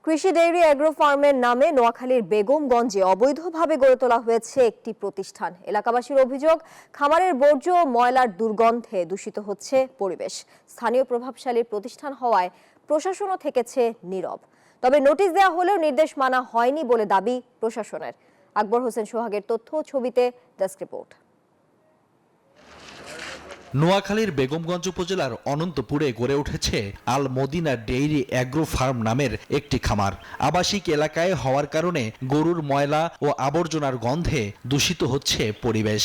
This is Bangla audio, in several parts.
কৃষি ডেইরি অ্যাগ্রো ফার্মের নামে নোয়াখালীর বেগমগঞ্জে অবৈধভাবে গড়ে তোলা হয়েছে একটি প্রতিষ্ঠান। এলাকাবাসীর অভিযোগ, খামারের বর্জ্য ময়লার দুর্গন্ধে দূষিত হচ্ছে পরিবেশ। স্থানীয় প্রভাবশালী প্রতিষ্ঠান হওয়ায় প্রশাসনও থেকেছে নীরব। তবে নোটিশ দেওয়া হলেও নির্দেশ মানা হয়নি বলে দাবি প্রশাসনের। আকবর হোসেন সোহাগের তথ্য, ছবিতে ডেস্ক রিপোর্ট। নোয়াখালীর বেগমগঞ্জ উপজেলার অনন্তপুরে গড়ে উঠেছে আল মদিনা ডেইরি অ্যাগ্রো ফার্ম নামের একটি খামার। আবাসিক এলাকায় হওয়ার কারণে গরুর ময়লা ও আবর্জনার গন্ধে দূষিত হচ্ছে পরিবেশ।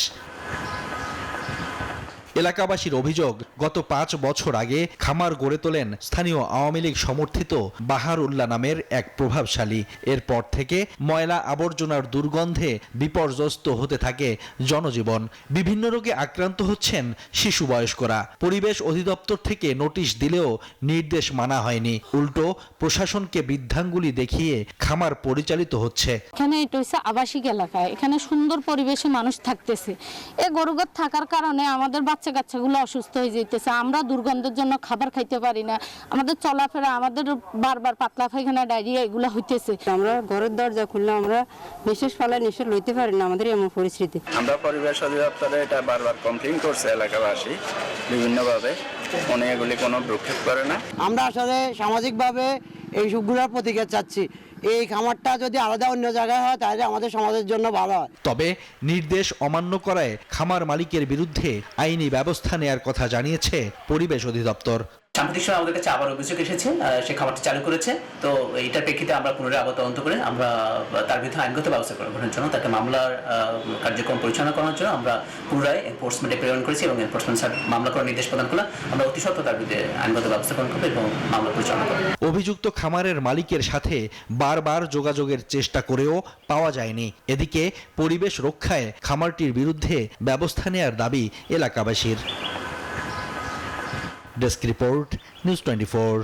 এলাকাবাসীর অভিযোগ, গত 5 বছর আগে খামার গড়ে তোলেন স্থানীয় আওয়ামী লীগ সমর্থিত বাহার উল্লাহ নামের এক প্রভাবশালী। এরপর থেকে ময়লা আবর্জনার দুর্গন্ধে বিপর্যস্ত হতে থাকে জনজীবন। বিভিন্ন রোগে আক্রান্ত হচ্ছেন শিশু বয়স্করা। পরিবেশ অধিদপ্তর থেকে নোটিশ দিলেও নির্দেশ মানা হয়নি, উল্টো প্রশাসনকে বৃদ্ধাঙ্গুলি দেখিয়ে খামার পরিচালিত হচ্ছে। এখানে এটা হচ্ছে আবাসিক এলাকা, এখানে সুন্দর পরিবেশে মানুষ থাকতেছে। এই গরুগর থাকার কারণে আমাদের বাচ্চাগুলো অসুস্থ হয়ে যেতেছে। আমরা দুর্গন্ধের জন্য খাবার খাইতে পারি না, আমাদের চলাফেরা, আমাদের বারবার পাতলা পায়খানা, ডায়রিয়া এগুলো হইতেছে। আমরা ঘরের দরজা খুললে আমরা বিশেষ ফলায় নিঃশ্বাস লইতে পারি না, আমাদের এমন পরিস্থিতি। আমরা পরিবেশ অধিদপ্তরে এটা বারবার কমপ্লেইন করছে এলাকাবাসী বিভিন্নভাবে, উনি এগুলি কোনো ভ্রুক্ষেপ করে না। আমরা আসলে সামাজিকভাবে এই সুখগুলোর প্রতিকার চাচ্ছি। এই খামারটা যদি আলাদা অন্য জায়গায় হয় তাহলে আমাদের সমাজের জন্য ভালো হয়। তবে নির্দেশ অমান্য করায় খামার মালিকের বিরুদ্ধে আইনি ব্যবস্থা নেয়ার কথা জানিয়েছে পরিবেশ অধিদপ্তর। সাম্প্রতিক সময় আমাদের কাছে আবার অভিযোগ এসেছে, সে খামারটি চালু করেছে। তো এইটার প্রেক্ষিতে আমরা পুনরায় আবার তদন্ত করে আমরা তার বিরুদ্ধে আইনগত ব্যবস্থা গ্রহণের জন্য, তাকে মামলার কার্যক্রম পরিচালনা করার জন্য আমরা পুনরায় এনফোর্সমেন্টে প্রেরণ করেছি এবং এনফোর্সমেন্ট স্যার মামলা করার নির্দেশ প্রদান করলাম। আমরা অতি সত্ত্বর তার বিরুদ্ধে আইনগত ব্যবস্থা গ্রহণ করবো এবং মামলা পরিচালনা করবো। অভিযুক্ত খামারের মালিকের সাথে বারবার যোগাযোগের চেষ্টা করেও পাওয়া যায়নি। এদিকে পরিবেশ রক্ষায় খামারটির বিরুদ্ধে ব্যবস্থা নেয়ার দাবি এলাকাবাসীর। Desk report, news 24।